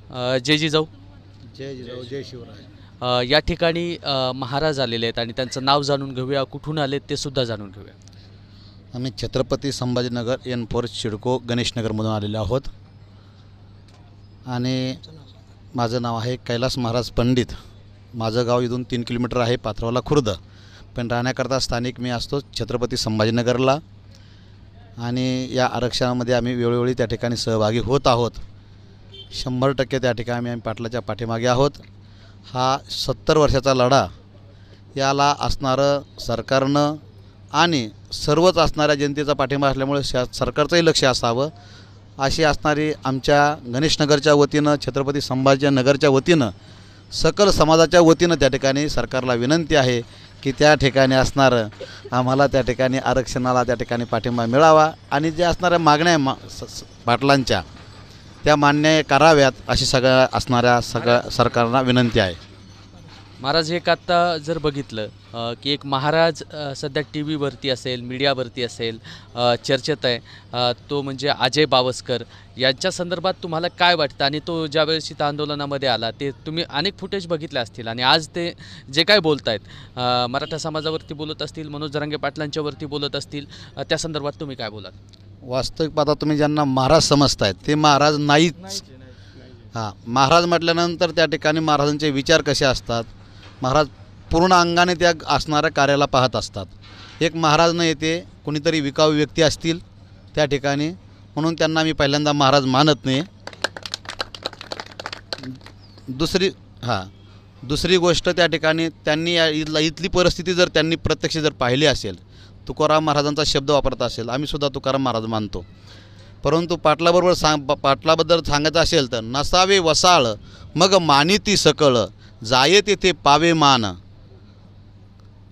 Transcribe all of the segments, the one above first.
जय जिजाऊ. जय जिजाऊ जय शिवराय. या ठिकाणी महाराज आलेले आहेत आणि त्यांचं नाव जाणून घेऊया, कुठून आले ते सुद्धा जाणून घेऊया. आम्ही छत्रपती संभाजीनगर N4 सिडको गणेशनगरमधून आलेलो आहोत आणि माझं नाव आहे कैलास महाराज पंडित. माझं गाव इथून 3 किलोमीटर आहे, पाथरवाला खुर्द, पण राहण्याकरता स्थानिक मी असतो छत्रपती संभाजीनगरला. आणि या आरक्षणामध्ये आम्ही वेळोवेळी त्या ठिकाणी सहभागी होत आहोत. 100% त्या ठिकाणी आम्ही पाटलाच्या पाठीमागे आहोत. हा 70 वर्षाचा लढा, याला असणारं सरकारनं आणि सर्वच असणाऱ्या जनतेचा पाठिंबा असल्यामुळे सरकारचंही लक्ष असावं अशी असणारी आमच्या गणेशनगरच्या वतीनं, छत्रपती संभाजीनगरच्या वतीनं, सकल समाजाच्या वतीनं त्या ठिकाणी सरकारला विनंती आहे की त्या ठिकाणी असणारं आम्हाला त्या ठिकाणी आरक्षणाला त्या ठिकाणी पाठिंबा मिळावा आणि जे असणाऱ्या मागण्या पाटलांच्या त्या मान्य कराव्यात अशी सगळ्या सरकारला विनंती आहे. महाराज, एक आत्ता जर बघितलं की एक महाराज सध्या टी व्हीवरती असेल, मीडियावरती असेल, चर्चेत आहे, तो म्हणजे अजय बावस्कर. यांच्या संदर्भात तुम्हाला काय वाटतं? आणि तो ज्यावेळेस इथं आंदोलनामध्ये आला ते तुम्ही अनेक फुटेज बघितले असतील आणि आज ते जे काय बोलत आहेत, मराठा समाजावरती बोलत असतील, मनोज जरांगे पाटलांच्यावरती बोलत असतील, त्या संदर्भात तुम्ही काय बोलाल? वास्तविक पाहता तुम्ही ज्यांना महाराज समजतायत ते महाराज नाहीच. हां, महाराज म्हटल्यानंतर त्या ठिकाणी महाराजांचे विचार कसे असतात, महाराज पूर्ण अंगाने त्या असणाऱ्या कार्याला पाहत असतात. एक महाराज न येते कोणीतरी विकाऊ व्यक्ती असतील त्या ठिकाणी, म्हणून त्यांना मी पहिल्यांदा महाराज मानत नाही. दुसरी गोष्ट, त्या ठिकाणी त्यांनी इथली परिस्थिती जर त्यांनी प्रत्यक्ष जर पाहिली असेल, तुकाराम महाराजांचा शब्द वापरत असेल, आम्हीसुद्धा तुकाराम महाराज मानतो. परंतु पाटलाबद्दल सांगायचं असेल तर नसावे वसाळ मग मानिती सकळ, जाये तेथे पावे मान.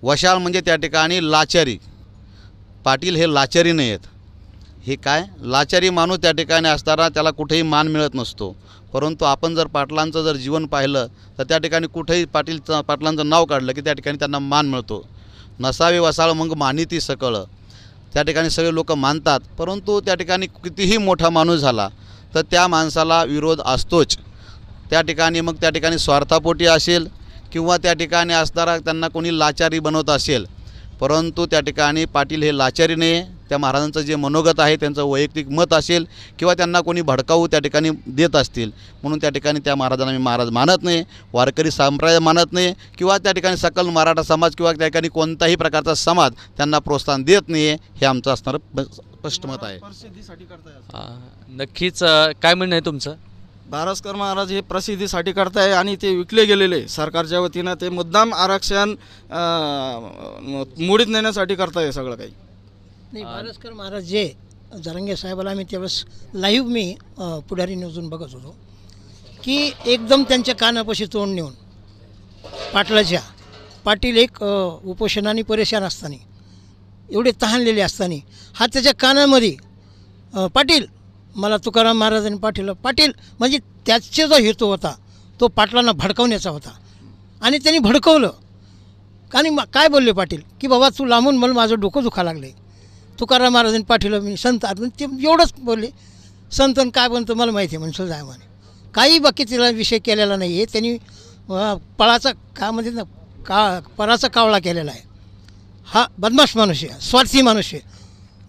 वशाळ म्हणजे त्या ठिकाणी लाचारी. पाटील हे लाचारी नाही आहेत. हे काय लाचारी माणूस त्या ठिकाणी असताना त्याला कुठेही मान मिळत नसतो. परंतु आपण जर पाटलांचं जर जीवन पाहिलं तर त्या ठिकाणी कुठेही पाटलांचं नाव काढलं की त्या ठिकाणी त्यांना मान मिळतो. नसावे वसाळ मग मानिती सकळ, त्या ठिकाणी सगळे लोक मानतात. परंतु त्या ठिकाणी कितीही मोठा माणूस झाला तर त्या माणसाला विरोध असतोच. त्या ठिकाणी मग त्या ठिकाणी स्वार्थापोटी असेल किंवा त्या ठिकाणी असणारा त्यांना कोणी लाचारी बनवत असेल. परंतु त्या ठिकाणी पाटील हे लाचारी नाही. त्या महाराजांचं जे मनोगत आहे, त्यांचं वैयक्तिक मत असेल किंवा त्यांना कोणी भडकावू त्या ठिकाणी देत असतील, म्हणून त्या ठिकाणी त्या महाराजांना मी महाराज मानत नाही, वारकरी संप्रदाय मानत नाही किंवा त्या ठिकाणी सकल मराठा समाज किंवा त्या ठिकाणी कोणताही प्रकारचा समाज त्यांना प्रोत्साहन देत नाही. हे आमचं असणारं स्पष्ट मत आहे. नक्कीच. काय म्हणणं आहे तुमचं? बारस्कर महाराज हे प्रसिद्धीसाठी करताय आणि ते विकले गेलेले सरकारच्या वतीनं. ते मुद्दाम आरक्षण मोडीत नेण्यासाठी करताय सगळं काही. नाही, बारस्कर महाराज जे जरांगे साहेबाला आम्ही त्यावेळेस लाईव्ह मी पुढारी न्यूजून बघत होतो की एकदम त्यांच्या कानापाशी तोंड नेऊन पाटील एक उपोषणाने परेशान असताना, एवढे तहानलेले असताना, हा त्याच्या कानामध्ये पाटील मला तुकाराम महाराजांनी पाठवलं. पाटील म्हणजे त्याचा जो हेतू होता तो पाटलांना भडकवण्याचा होता आणि त्यांनी भडकवलं. आणि काय बोलले पाटील की बाबा तू लांबून मला माझं डोकं दुखा लागले, तुकाराम महाराजांनी पाठवलं, मी संत ते एवढंच बोलले. संतन काय बनतं मला माहिती आहे म्हणून जाय म्हणे. काही बाकी तिला विषय केलेला नाही आहे. त्यांनी पळाचा काय म्हणते ना, पराचा कावळा केलेला आहे. हा बदमाश मनुष्य, स्वार्थी मनुष्य,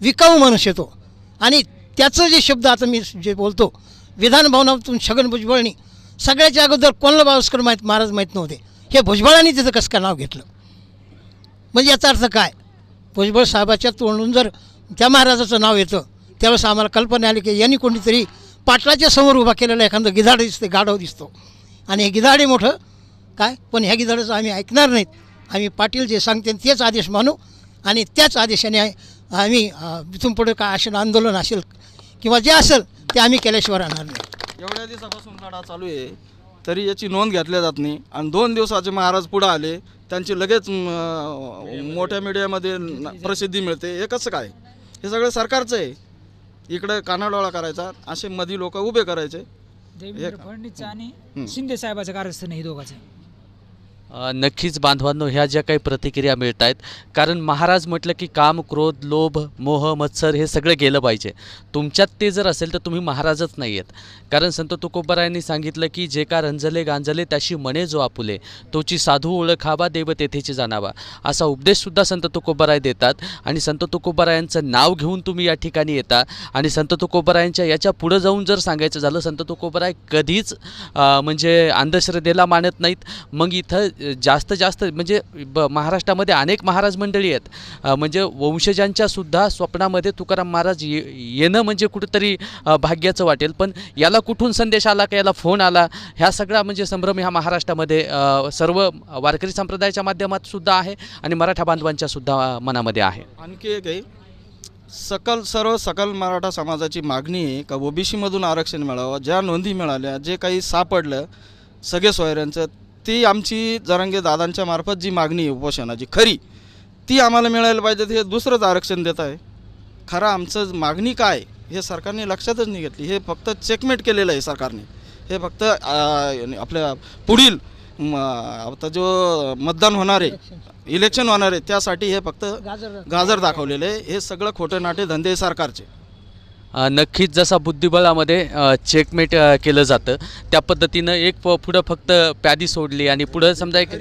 विकाऊ मनुष्य तो. आणि त्याचं जे शब्द आता मी जे बोलतो, विधानभवनातून छगन भुजबळनी सगळ्याच्या अगोदर कोणाला बावस्कर महाराज माहीत नव्हते, हे भुजबळांनी तिथं कसं काय नाव घेतलं. म्हणजे याचा अर्थ काय, भुजबळ साहेबाच्या तोंडून जर त्या महाराजाचं नाव येतं त्यावेळेस आम्हाला कल्पना आली की यांनी कोणीतरी पाटलाच्या समोर उभा केलेला एखादं गिधाड दिसते, गाढव दिसतो. आणि हे गिधाडे मोठं काय, पण ह्या गिधाडाचं आम्ही ऐकणार नाहीत. आम्ही पाटील जे सांगते तेच आदेश मानू आणि त्याच आदेशाने आम्ही इथून पुढे काय असेल आंदोलन असेल किंवा जे असेल ते आम्ही केल्याशिवाय राहणार नाही. एवढ्या दिवसापासून लढा चालू आहे तरी याची नोंद घेतल्या जात नाही. आणि 2 दिवसाचे महाराज पुढे आले, त्यांची लगेच मोठ्या मीडियामध्ये प्रसिद्धी मिळते. हे कसं काय? हे सगळं सरकारचं आहे. इकडे कानाडोळा करायचा, असे मधी लोक उभे करायचे. देवेंद्र फडणवीस आणि शिंदे साहेबाचं कारस्थान हे दोघांचं. नक्कीच बांधवांनो, ह्या ज्या काही प्रतिक्रिया मिळत आहेत, कारण महाराज म्हटलं की काम, क्रोध, लोभ, मोह, मत्सर हे सगळं गेलं पाहिजे. तुमच्यात ते जर असेल तर तुम्ही महाराजच नाही आहेत. कारण संत तुकोबारायांनी सांगितलं की जे का रंजले गांजले त्याशी मने जो आपुले, तोची साधू ओळखावा देव तेथेची जाणावा, असा उपदेशसुद्धा संत तुकोबाराय देतात. आणि संत तुकोबारायांचं नाव घेऊन तुम्ही या ठिकाणी येता. आणि संत तुकोबारायांच्या याच्या पुढं जाऊन जर सांगायचं झालं, संत तुकोबाराय कधीच म्हणजे अंधश्रद्धेला मानत नाहीत. मग इथं जास्त म्हणजे महाराष्ट्रामध्ये अनेक महाराज मंडळी आहेत, म्हणजे वंशजांच्या सुद्धा स्वप्नामध्ये तुकाराम महाराज येणं म्हणजे कुठंतरी भाग्याचं वाटेल. पण याला कुठून संदेश आला का, याला फोन आला, ह्या सगळा म्हणजे संभ्रम ह्या महाराष्ट्रामध्ये सर्व वारकरी संप्रदायाच्या माध्यमात सुद्धा आहे आणि मराठा बांधवांच्या सुद्धा मनामध्ये आहे. आणखी एक आहे, सकल मराठा समाजाची मागणी आहे का ओबीसीमधून आरक्षण मिळावं. ज्या नोंदी मिळाल्या, जे काही सापडलं सगळे सोयऱ्यांचं, ती आमची जरांगे दादांच्या मार्फत जी मागणी आहे उपोषणाची खरी, ती आम्हाला मिळायला पाहिजे. हे दुसरंच आरक्षण देत आहे. खरं आमचं मागणी काय हे सरकारने लक्षातच नाही घेतली. हे फक्त चेकमेट केलेलं आहे सरकारने. हे फक्त आपल्या पुढील आता जो मतदान होणार आहे, इलेक्शन होणार आहे, त्यासाठी हे फक्त गाजर दाखवलेलं आहे. हे सगळं खोटे नाटे धंदे सरकारचे. नक्कीच जसा बुद्धिबळामध्ये चेकमेट केलं जातं त्या पद्धतीनं एक पुढं फक्त प्यादी सोडली आणि पुढं समजा एक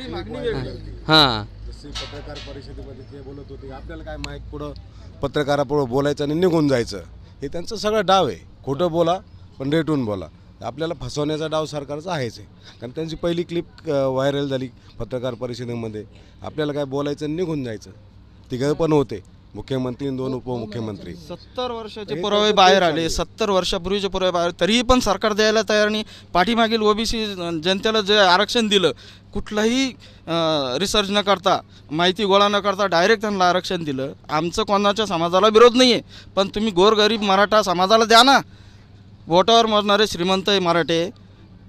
हां पत्रकार परिषदेमध्ये ते बोलत होते, आपल्याला काय माहीत, पुढं पत्रकारापुढं बोलायचं आणि निघून जायचं. हे त्यांचं सगळं डाव आहे. खोटं बोला पण रेटून बोला. आपल्याला फसवण्याचा डाव सरकारचा आहेच आहे. कारण त्यांची पहिली क्लिप व्हायरल झाली पत्रकार परिषदेमध्ये. आपल्याला काय बोलायचं आणि निघून जायचं. तिघं पण होते, मुख्यमंत्री आणि 2 उपमुख्यमंत्री. 70 वर्षाचे पुरावे बाहेर आले, 70 वर्षापूर्वीचे पुरावे बाहेर, तरीही पण सरकार द्यायला तयार नाही. पाठीमागील ओबीसी जनतेला जे आरक्षण दिलं, कुठलाही रिसर्च न करता, माहिती गोळा न करता डायरेक्ट त्यांना आरक्षण दिलं. आमचं कोणाच्या समाजाला विरोध नाही आहे, पण तुम्ही गोरगरीब मराठा समाजाला द्या ना. वोटावर मोजणारे श्रीमंत आहे मराठे,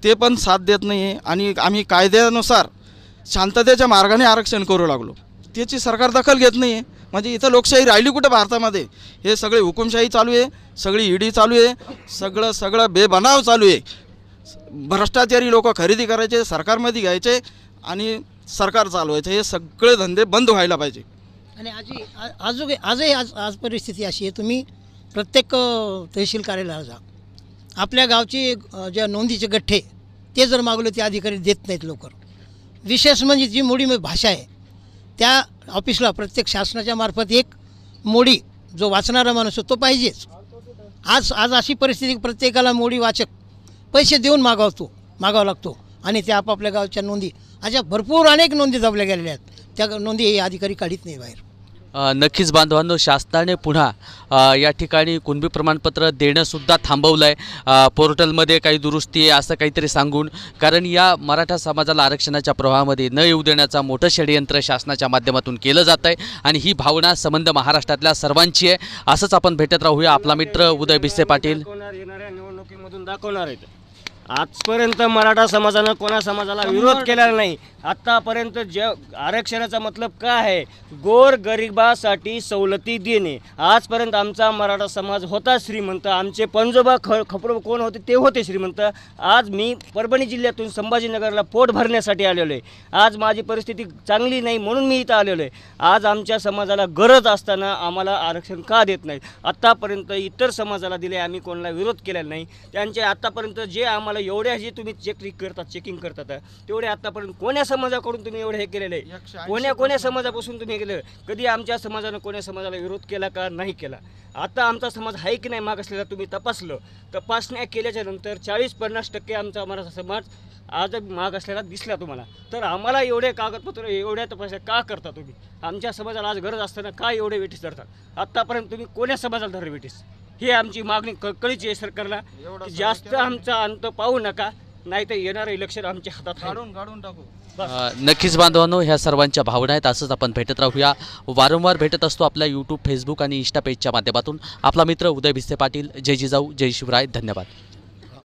ते पण साथ देत नाही आहे. आणि आम्ही कायद्यानुसार शांततेच्या मार्गाने आरक्षण करू लागलो, त्याची सरकार दखल घेत नाही आहे. म्हणजे इथं लोकशाही राहिली कुठं भारतामध्ये? हे सगळे हुकुमशाही चालू आहे, सगळी ईडी चालू आहे, सगळं बेबनाव चालू आहे. भ्रष्टाचारी लोक खरेदी करायचे, सरकारमध्ये घ्यायचे आणि सरकार चालवायचे. हे सगळे धंदे बंद व्हायला पाहिजे. आणि आजही आज परिस्थिती अशी आहे, तुम्ही प्रत्येक तहसील कार्यालयाला जा, आपल्या गावची ज्या नोंदीचे गठ्ठे ते जर मागवले ते अधिकारी देत नाहीत लवकर. विशेष म्हणजे जी मोडी भाषा आहे त्या ऑफिसला प्रत्येक शासनाच्या मार्फत एक मोडी जो वाचणारा माणूस तो पाहिजेच. आज अशी परिस्थिती, प्रत्येकाला मोडी वाचक पैसे देऊन मागावा लागतो आणि त्या आपापल्या गावच्या नोंदी अशा भरपूर अनेक नोंदी दाबल्या गेलेल्या आहेत. त्या नोंदी हे अधिकारी काढीत नाही बाहेर. नक्कीच बांधवांनो, शासनाने पुन्हा या ठिकाणी कुणबी प्रमाणपत्र देणंसुद्धा थांबवलं आहे. पोर्टलमध्ये काही दुरुस्ती आहे असं काहीतरी सांगून, कारण या मराठा समाजाला आरक्षणाच्या प्रवाहामध्ये न येऊ देण्याचा मोठं षडयंत्र शासनाच्या माध्यमातून केलं जात आहे. आणि ही भावना संबंध महाराष्ट्रातल्या सर्वांची आहे. असंच आपण भेटत राहूया. आपला मित्र उदय भिसे पाटील. येणाऱ्या निवडणुकीमधून दाखवणार आहेत. आजपर्यंत मराठा समाजानं कोणा समाजाला विरोध केलेला नाही. आत्तापर्यंत जे आरक्षणाचा मतलब काय आहे? गोर गरिबासाठी सवलती देणे. आजपर्यंत आमचा मराठा समाज होता श्रीमंत. आमचे पंजोबा खपरो कोण होते? ते होते श्रीमंत. आज मी परभणी जिल्ह्यातून संभाजीनगरला पोट भरण्यासाठी आलेलो आहे. आज माझी परिस्थिती चांगली नाही म्हणून मी इथं आलेलो आहे. आज आमच्या समाजाला गरज असताना आम्हाला आरक्षण का देत नाहीत? आत्तापर्यंत इतर समाजाला दिले, आम्ही कोणाला विरोध केलेला नाही. त्यांचे आत्तापर्यंत जे आम्हाला एवढ्या जे तुम्ही चेकिंग करतात तेवढे आत्तापर्यंत कोण्या समाजाकडून तुम्ही एवढे हे केलेलं आहे? कोण्या समाजापासून तुम्ही हे केलं? कधी आमच्या समाजानं कोण्या समाजाला विरोध केला का? नाही केला. आता आमचा समाज आहे की नाही माग असलेला तुम्ही तपासण्या केल्याच्या नंतर 40-50% आमचा मराठा समाज आज माग असलेला दिसला तुम्हाला. तर आम्हाला एवढे कागदपत्र एवढ्या तपासण्या का करता तुम्ही? आमच्या समाजाला आज गरज असताना काय एवढे वेटीस धरतात? आत्तापर्यंत तुम्ही कोण्या समाजाला धरले वेटीस? ही आमची मागणी कळकळीची आहे सरकारला. जास्त आमचा अंत पाहू नका, नाही तर येणारं इलेक्शन आमच्या हातात काढून टाकू. नक्कीच बांधवांनो, ह्या सर्वांच्या भावना आहेत. असंच आपण भेटत राहूया. वारंवार भेटत असतो आपल्या यूट्यूब, फेसबुक आणि इंस्टा पेजच्या माध्यमातून. आपला मित्र उदय भिसे पाटील. जय जिजाऊ, जय शिवराय. धन्यवाद.